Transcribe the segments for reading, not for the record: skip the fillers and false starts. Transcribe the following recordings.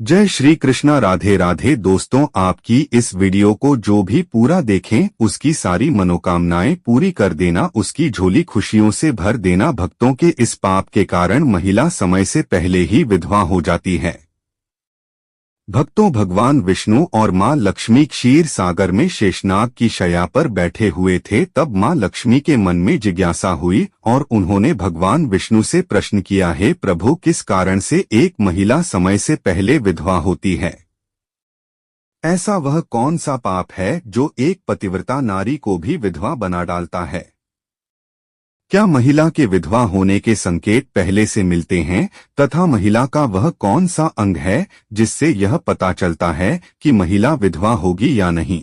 जय श्री कृष्णा। राधे राधे। दोस्तों, आपकी इस वीडियो को जो भी पूरा देखें उसकी सारी मनोकामनाएं पूरी कर देना, उसकी झोली खुशियों से भर देना। भक्तों के इस पाप के कारण महिला समय से पहले ही विधवा हो जाती है। भक्तों, भगवान विष्णु और मां लक्ष्मी क्षीर सागर में शेषनाग की शैया पर बैठे हुए थे। तब मां लक्ष्मी के मन में जिज्ञासा हुई और उन्होंने भगवान विष्णु से प्रश्न किया, हे प्रभु, किस कारण से एक महिला समय से पहले विधवा होती है? ऐसा वह कौन सा पाप है जो एक पतिव्रता नारी को भी विधवा बना डालता है? क्या महिला के विधवा होने के संकेत पहले से मिलते हैं तथा महिला का वह कौन सा अंग है जिससे यह पता चलता है कि महिला विधवा होगी या नहीं?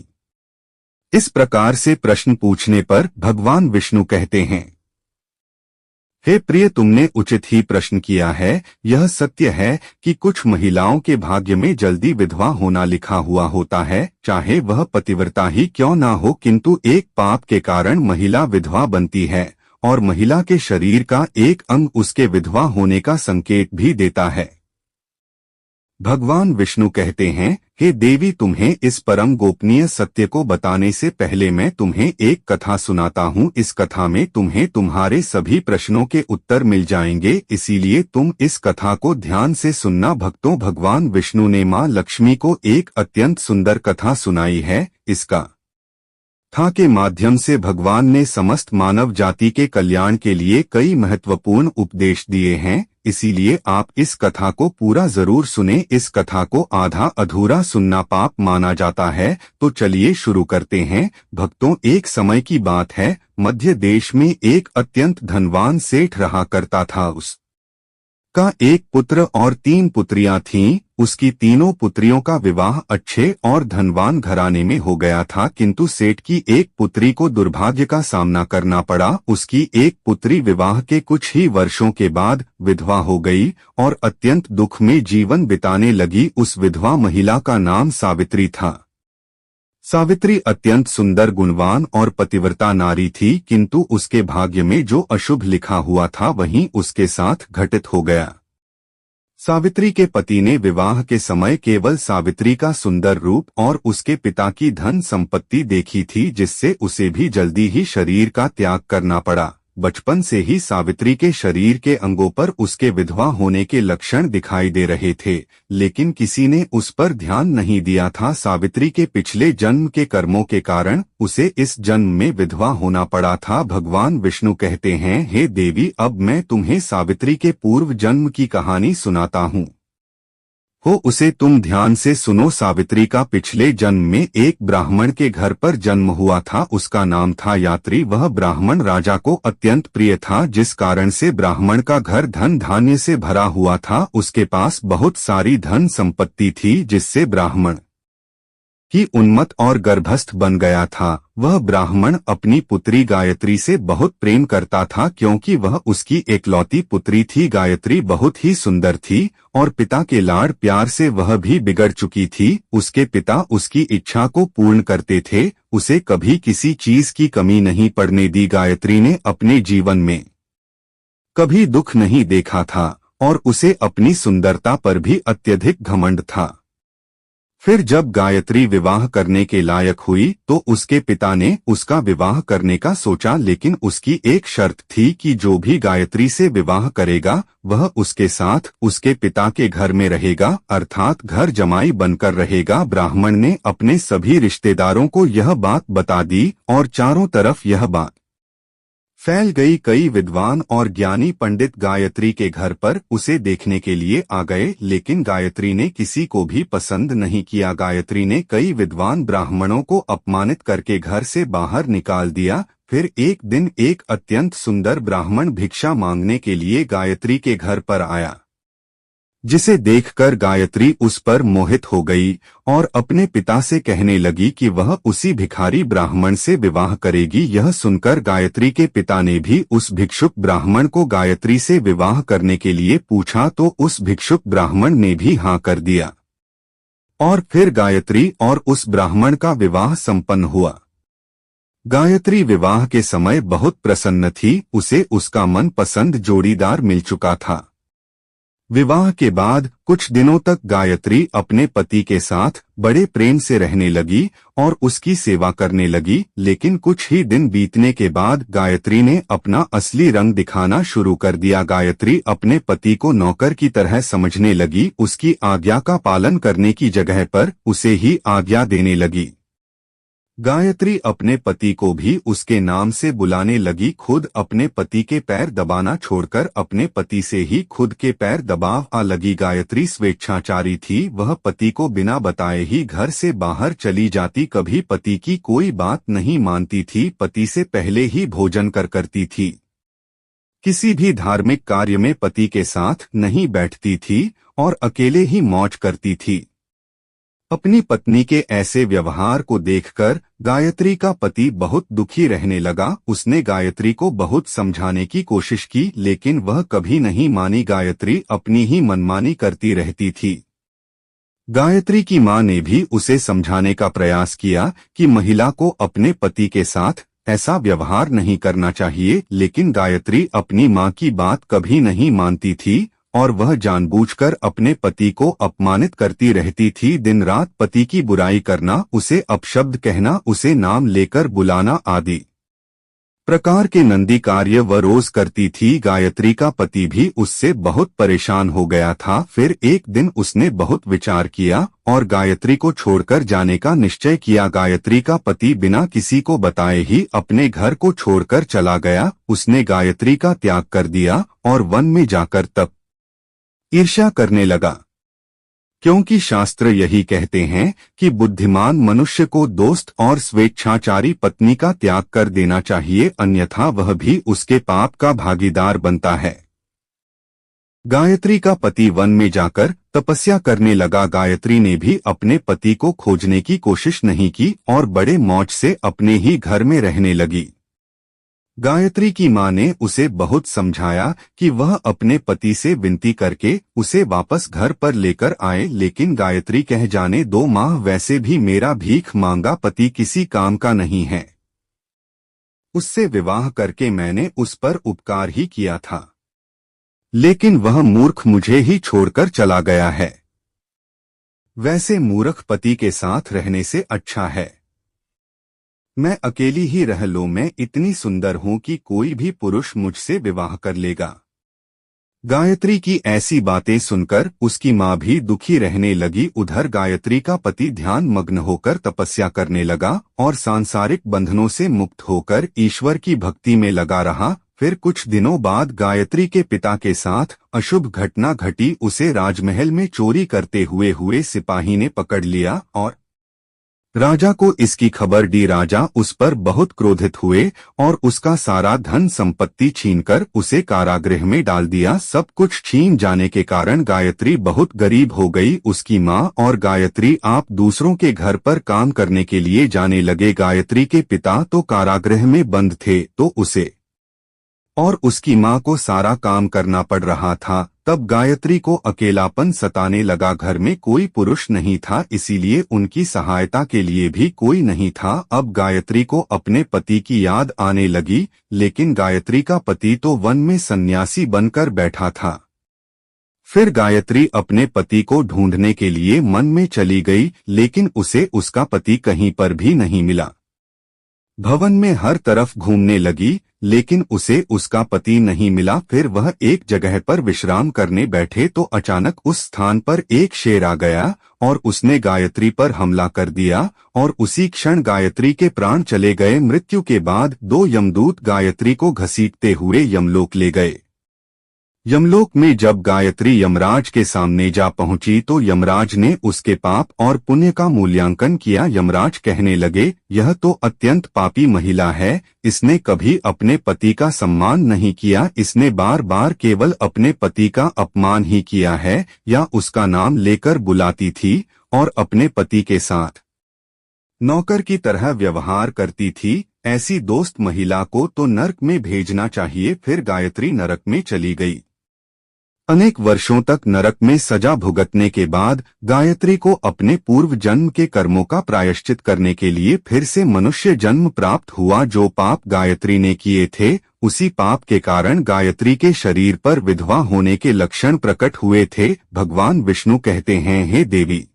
इस प्रकार से प्रश्न पूछने पर भगवान विष्णु कहते हैं, हे प्रिय, तुमने उचित ही प्रश्न किया है। यह सत्य है कि कुछ महिलाओं के भाग्य में जल्दी विधवा होना लिखा हुआ होता है, चाहे वह पतिव्रता ही क्यों ना हो, किंतु एक पाप के कारण महिला विधवा बनती है और महिला के शरीर का एक अंग उसके विधवा होने का संकेत भी देता है। भगवान विष्णु कहते हैं, हे देवी, तुम्हें इस परम गोपनीय सत्य को बताने से पहले मैं तुम्हें एक कथा सुनाता हूँ। इस कथा में तुम्हें तुम्हारे सभी प्रश्नों के उत्तर मिल जाएंगे, इसीलिए तुम इस कथा को ध्यान से सुनना। भक्तों, भगवान विष्णु ने मां लक्ष्मी को एक अत्यंत सुंदर कथा सुनाई है। इसका कथा के माध्यम से भगवान ने समस्त मानव जाति के कल्याण के लिए कई महत्वपूर्ण उपदेश दिए हैं, इसीलिए आप इस कथा को पूरा जरूर सुने। इस कथा को आधा अधूरा सुनना पाप माना जाता है। तो चलिए शुरू करते हैं। भक्तों, एक समय की बात है, मध्य देश में एक अत्यंत धनवान सेठ रहा करता था। उसका एक पुत्र और 3 पुत्रियां थीं। उसकी तीनों पुत्रियों का विवाह अच्छे और धनवान घराने में हो गया था, किंतु सेठ की एक पुत्री को दुर्भाग्य का सामना करना पड़ा। उसकी एक पुत्री विवाह के कुछ ही वर्षों के बाद विधवा हो गई और अत्यंत दुख में जीवन बिताने लगी। उस विधवा महिला का नाम सावित्री था। सावित्री अत्यंत सुंदर, गुणवान और पतिव्रता नारी थी, किंतु उसके भाग्य में जो अशुभ लिखा हुआ था वही उसके साथ घटित हो गया। सावित्री के पति ने विवाह के समय केवल सावित्री का सुंदर रूप और उसके पिता की धन संपत्ति देखी थी, जिससे उसे भी जल्दी ही शरीर का त्याग करना पड़ा। बचपन से ही सावित्री के शरीर के अंगों पर उसके विधवा होने के लक्षण दिखाई दे रहे थे, लेकिन किसी ने उस पर ध्यान नहीं दिया था। सावित्री के पिछले जन्म के कर्मों के कारण उसे इस जन्म में विधवा होना पड़ा था। भगवान विष्णु कहते हैं, हे देवी, अब मैं तुम्हें सावित्री के पूर्व जन्म की कहानी सुनाता हूँ। उसे तुम ध्यान से सुनो। सावित्री का पिछले जन्म में एक ब्राह्मण के घर पर जन्म हुआ था। उसका नाम था यात्री। वह ब्राह्मण राजा को अत्यंत प्रिय था, जिस कारण से ब्राह्मण का घर धन धान्य से भरा हुआ था। उसके पास बहुत सारी धन संपत्ति थी, जिससे ब्राह्मण ही उन्मत्त और गर्भस्थ बन गया था। वह ब्राह्मण अपनी पुत्री गायत्री से बहुत प्रेम करता था, क्योंकि वह उसकी एकलौती पुत्री थी। गायत्री बहुत ही सुंदर थी और पिता के लाड़ प्यार से वह भी बिगड़ चुकी थी। उसके पिता उसकी इच्छा को पूर्ण करते थे, उसे कभी किसी चीज की कमी नहीं पड़ने दी। गायत्री ने अपने जीवन में कभी दुख नहीं देखा था और उसे अपनी सुंदरता पर भी अत्यधिक घमंड था। फिर जब गायत्री विवाह करने के लायक हुई तो उसके पिता ने उसका विवाह करने का सोचा, लेकिन उसकी एक शर्त थी कि जो भी गायत्री से विवाह करेगा वह उसके साथ उसके पिता के घर में रहेगा, अर्थात घर जमाई बनकर रहेगा। ब्राह्मण ने अपने सभी रिश्तेदारों को यह बात बता दी और चारों तरफ यह बात फैल गई। कई विद्वान और ज्ञानी पंडित गायत्री के घर पर उसे देखने के लिए आ गए, लेकिन गायत्री ने किसी को भी पसंद नहीं किया। गायत्री ने कई विद्वान ब्राह्मणों को अपमानित करके घर से बाहर निकाल दिया। फिर एक दिन एक अत्यंत सुंदर ब्राह्मण भिक्षा मांगने के लिए गायत्री के घर पर आया, जिसे देखकर गायत्री उस पर मोहित हो गई और अपने पिता से कहने लगी कि वह उसी भिखारी ब्राह्मण से विवाह करेगी। यह सुनकर गायत्री के पिता ने भी उस भिक्षुक ब्राह्मण को गायत्री से विवाह करने के लिए पूछा, तो उस भिक्षुक ब्राह्मण ने भी हाँ कर दिया और फिर गायत्री और उस ब्राह्मण का विवाह संपन्न हुआ। गायत्री विवाह के समय बहुत प्रसन्न थी, उसे उसका मनपसंद जोड़ीदार मिल चुका था। विवाह के बाद कुछ दिनों तक गायत्री अपने पति के साथ बड़े प्रेम से रहने लगी और उसकी सेवा करने लगी, लेकिन कुछ ही दिन बीतने के बाद गायत्री ने अपना असली रंग दिखाना शुरू कर दिया। गायत्री अपने पति को नौकर की तरह समझने लगी, उसकी आज्ञा का पालन करने की जगह पर उसे ही आज्ञा देने लगी। गायत्री अपने पति को भी उसके नाम से बुलाने लगी। खुद अपने पति के पैर दबाना छोड़कर अपने पति से ही खुद के पैर दबाव लगी। गायत्री स्वेच्छाचारी थी, वह पति को बिना बताए ही घर से बाहर चली जाती, कभी पति की कोई बात नहीं मानती थी, पति से पहले ही भोजन करती थी, किसी भी धार्मिक कार्य में पति के साथ नहीं बैठती थी और अकेले ही मौज करती थी। अपनी पत्नी के ऐसे व्यवहार को देखकर गायत्री का पति बहुत दुखी रहने लगा। उसने गायत्री को बहुत समझाने की कोशिश की, लेकिन वह कभी नहीं मानी। गायत्री अपनी ही मनमानी करती रहती थी। गायत्री की मां ने भी उसे समझाने का प्रयास किया कि महिला को अपने पति के साथ ऐसा व्यवहार नहीं करना चाहिए, लेकिन गायत्री अपनी मां की बात कभी नहीं मानती थी और वह जानबूझकर अपने पति को अपमानित करती रहती थी। दिन रात पति की बुराई करना, उसे अपशब्द कहना, उसे नाम लेकर बुलाना आदि प्रकार के नंदी कार्य वह रोज करती थी। गायत्री का पति भी उससे बहुत परेशान हो गया था। फिर एक दिन उसने बहुत विचार किया और गायत्री को छोड़कर जाने का निश्चय किया। गायत्री का पति बिना किसी को बताए ही अपने घर को छोड़कर चला गया। उसने गायत्री का त्याग कर दिया और वन में जाकर तप ईर्ष्या करने लगा, क्योंकि शास्त्र यही कहते हैं कि बुद्धिमान मनुष्य को दोस्त और स्वेच्छाचारी पत्नी का त्याग कर देना चाहिए, अन्यथा वह भी उसके पाप का भागीदार बनता है। गायत्री का पति वन में जाकर तपस्या करने लगा। गायत्री ने भी अपने पति को खोजने की कोशिश नहीं की और बड़े मौज से अपने ही घर में रहने लगी। गायत्री की मां ने उसे बहुत समझाया कि वह अपने पति से विनती करके उसे वापस घर पर लेकर आए, लेकिन गायत्री कह जाने दो मां, वैसे भी मेरा भीख मांगा पति किसी काम का नहीं है, उससे विवाह करके मैंने उस पर उपकार ही किया था, लेकिन वह मूर्ख मुझे ही छोड़कर चला गया है। वैसे मूर्ख पति के साथ रहने से अच्छा है मैं अकेली ही रह लूं। मैं इतनी सुंदर हूं कि कोई भी पुरुष मुझसे विवाह कर लेगा। गायत्री की ऐसी बातें सुनकर उसकी मां भी दुखी रहने लगी। उधर गायत्री का पति ध्यान मग्न होकर तपस्या करने लगा और सांसारिक बंधनों से मुक्त होकर ईश्वर की भक्ति में लगा रहा। फिर कुछ दिनों बाद गायत्री के पिता के साथ अशुभ घटना घटी। उसे राजमहल में चोरी करते हुए सिपाही ने पकड़ लिया और राजा को इसकी खबर दी। राजा उस पर बहुत क्रोधित हुए और उसका सारा धन संपत्ति छीनकर उसे कारागृह में डाल दिया। सब कुछ छीन जाने के कारण गायत्री बहुत गरीब हो गई। उसकी मां और गायत्री आप दूसरों के घर पर काम करने के लिए जाने लगे। गायत्री के पिता तो कारागृह में बंद थे, तो उसे और उसकी मां को सारा काम करना पड़ रहा था। तब गायत्री को अकेलापन सताने लगा। घर में कोई पुरुष नहीं था, इसीलिए उनकी सहायता के लिए भी कोई नहीं था। अब गायत्री को अपने पति की याद आने लगी, लेकिन गायत्री का पति तो वन में सन्यासी बनकर बैठा था। फिर गायत्री अपने पति को ढूंढने के लिए मन में चली गई, लेकिन उसे उसका पति कहीं पर भी नहीं मिला। भवन में हर तरफ घूमने लगी, लेकिन उसे उसका पति नहीं मिला। फिर वह एक जगह पर विश्राम करने बैठे तो अचानक उस स्थान पर एक शेर आ गया और उसने गायत्री पर हमला कर दिया और उसी क्षण गायत्री के प्राण चले गए। मृत्यु के बाद 2 यमदूत गायत्री को घसीटते हुए यमलोक ले गए। यमलोक में जब गायत्री यमराज के सामने जा पहुंची तो यमराज ने उसके पाप और पुण्य का मूल्यांकन किया। यमराज कहने लगे, यह तो अत्यंत पापी महिला है, इसने कभी अपने पति का सम्मान नहीं किया, इसने बार बार केवल अपने पति का अपमान ही किया है या उसका नाम लेकर बुलाती थी और अपने पति के साथ नौकर की तरह व्यवहार करती थी। ऐसी दोस्त महिला को तो नरक में भेजना चाहिए। फिर गायत्री नरक में चली गई। अनेक वर्षों तक नरक में सजा भुगतने के बाद गायत्री को अपने पूर्व जन्म के कर्मों का प्रायश्चित करने के लिए फिर से मनुष्य जन्म प्राप्त हुआ। जो पाप गायत्री ने किए थे, उसी पाप के कारण गायत्री के शरीर पर विधवा होने के लक्षण प्रकट हुए थे। भगवान विष्णु कहते हैं, हे देवी,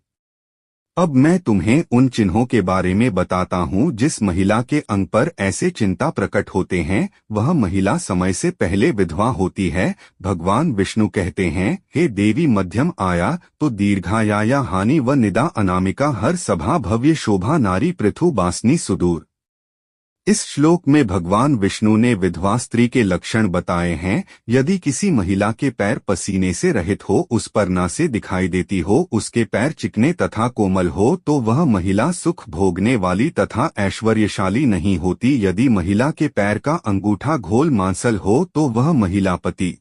अब मैं तुम्हें उन चिन्हों के बारे में बताता हूँ जिस महिला के अंग पर ऐसे चिंता प्रकट होते हैं, वह महिला समय से पहले विधवा होती है। भगवान विष्णु कहते हैं, हे देवी, मध्यम आया तो दीर्घाया हानि व निदा अनामिका हर सभा भव्य शोभा नारी पृथु बासनी सुदूर। इस श्लोक में भगवान विष्णु ने विधवा स्त्री के लक्षण बताए हैं। यदि किसी महिला के पैर पसीने से रहित हो, उस पर नासें दिखाई देती हो, उसके पैर चिकने तथा कोमल हो, तो वह महिला सुख भोगने वाली तथा ऐश्वर्यशाली नहीं होती। यदि महिला के पैर का अंगूठा घोल मांसल हो, तो वह महिला पति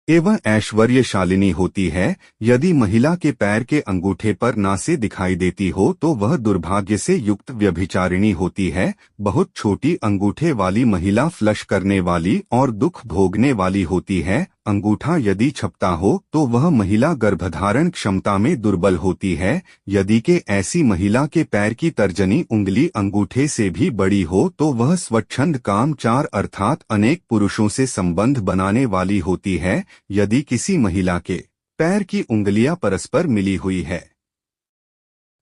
एवं ऐश्वर्यशालिनी होती है। यदि महिला के पैर के अंगूठे पर नासें दिखाई देती हो, तो वह दुर्भाग्य से युक्त व्यभिचारिणी होती है। बहुत छोटी अंगूठे वाली महिला फ्लश करने वाली और दुख भोगने वाली होती है। अंगूठा यदि छपता हो, तो वह महिला गर्भधारण क्षमता में दुर्बल होती है। यदि के ऐसी महिला के पैर की तर्जनी उंगली अंगूठे से भी बड़ी हो, तो वह स्वच्छंद कामचार अर्थात अनेक पुरुषों से संबंध बनाने वाली होती है। यदि किसी महिला के पैर की उंगलियां परस्पर मिली हुई है,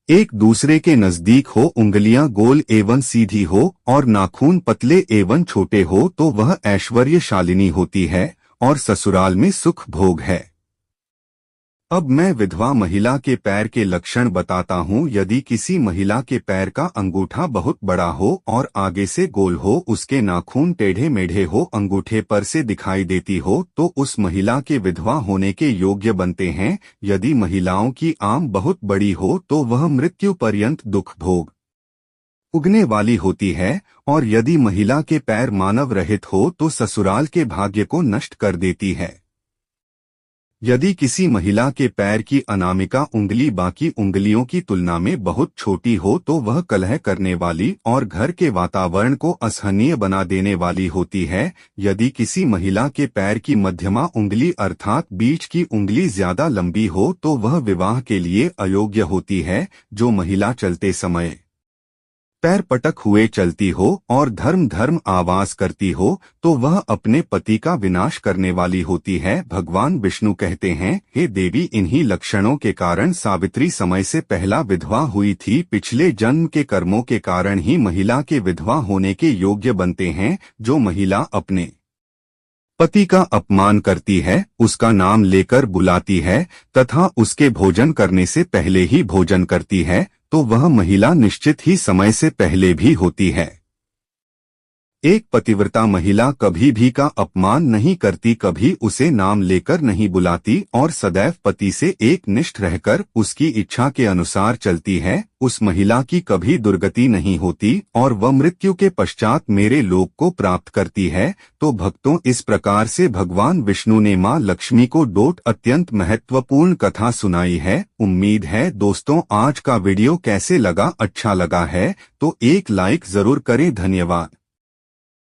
एक दूसरे के नजदीक हो, उंगलियां गोल एवं सीधी हो और नाखून पतले एवं छोटे हो, तो वह ऐश्वर्यशालिनी होती है और ससुराल में सुख भोग है। अब मैं विधवा महिला के पैर के लक्षण बताता हूँ। यदि किसी महिला के पैर का अंगूठा बहुत बड़ा हो और आगे से गोल हो, उसके नाखून टेढ़े मेढ़े हो, अंगूठे पर से दिखाई देती हो, तो उस महिला के विधवा होने के योग्य बनते हैं। यदि महिलाओं की आंख बहुत बड़ी हो, तो वह मृत्यु पर्यंत दुख भोग उगने वाली होती है। और यदि महिला के पैर मानव रहित हो, तो ससुराल के भाग्य को नष्ट कर देती है। यदि किसी महिला के पैर की अनामिका उंगली बाकी उंगलियों की तुलना में बहुत छोटी हो, तो वह कलह करने वाली और घर के वातावरण को असहनीय बना देने वाली होती है। यदि किसी महिला के पैर की मध्यमा उंगली अर्थात बीच की उंगली ज्यादा लंबी हो, तो वह विवाह के लिए अयोग्य होती है। जो महिला चलते समय पैर पटक हुए चलती हो और धर्म धर्म आवाज करती हो, तो वह अपने पति का विनाश करने वाली होती है। भगवान विष्णु कहते हैं, हे देवी, इन्हीं लक्षणों के कारण सावित्री समय से पहला विधवा हुई थी। पिछले जन्म के कर्मों के कारण ही महिला के विधवा होने के योग्य बनते हैं। जो महिला अपने पति का अपमान करती है, उसका नाम लेकर बुलाती है तथा उसके भोजन करने से पहले ही भोजन करती है, तो वह महिला निश्चित ही समय से पहले भी होती है। एक पतिव्रता महिला कभी भी का अपमान नहीं करती, कभी उसे नाम लेकर नहीं बुलाती और सदैव पति से एक निष्ठ रहकर उसकी इच्छा के अनुसार चलती है। उस महिला की कभी दुर्गति नहीं होती और वह मृत्यु के पश्चात मेरे लोक को प्राप्त करती है। तो भक्तों, इस प्रकार से भगवान विष्णु ने मां लक्ष्मी को डोट अत्यंत महत्वपूर्ण कथा सुनाई है। उम्मीद है दोस्तों आज का वीडियो कैसे लगा, अच्छा लगा है तो एक लाइक जरूर करें। धन्यवाद।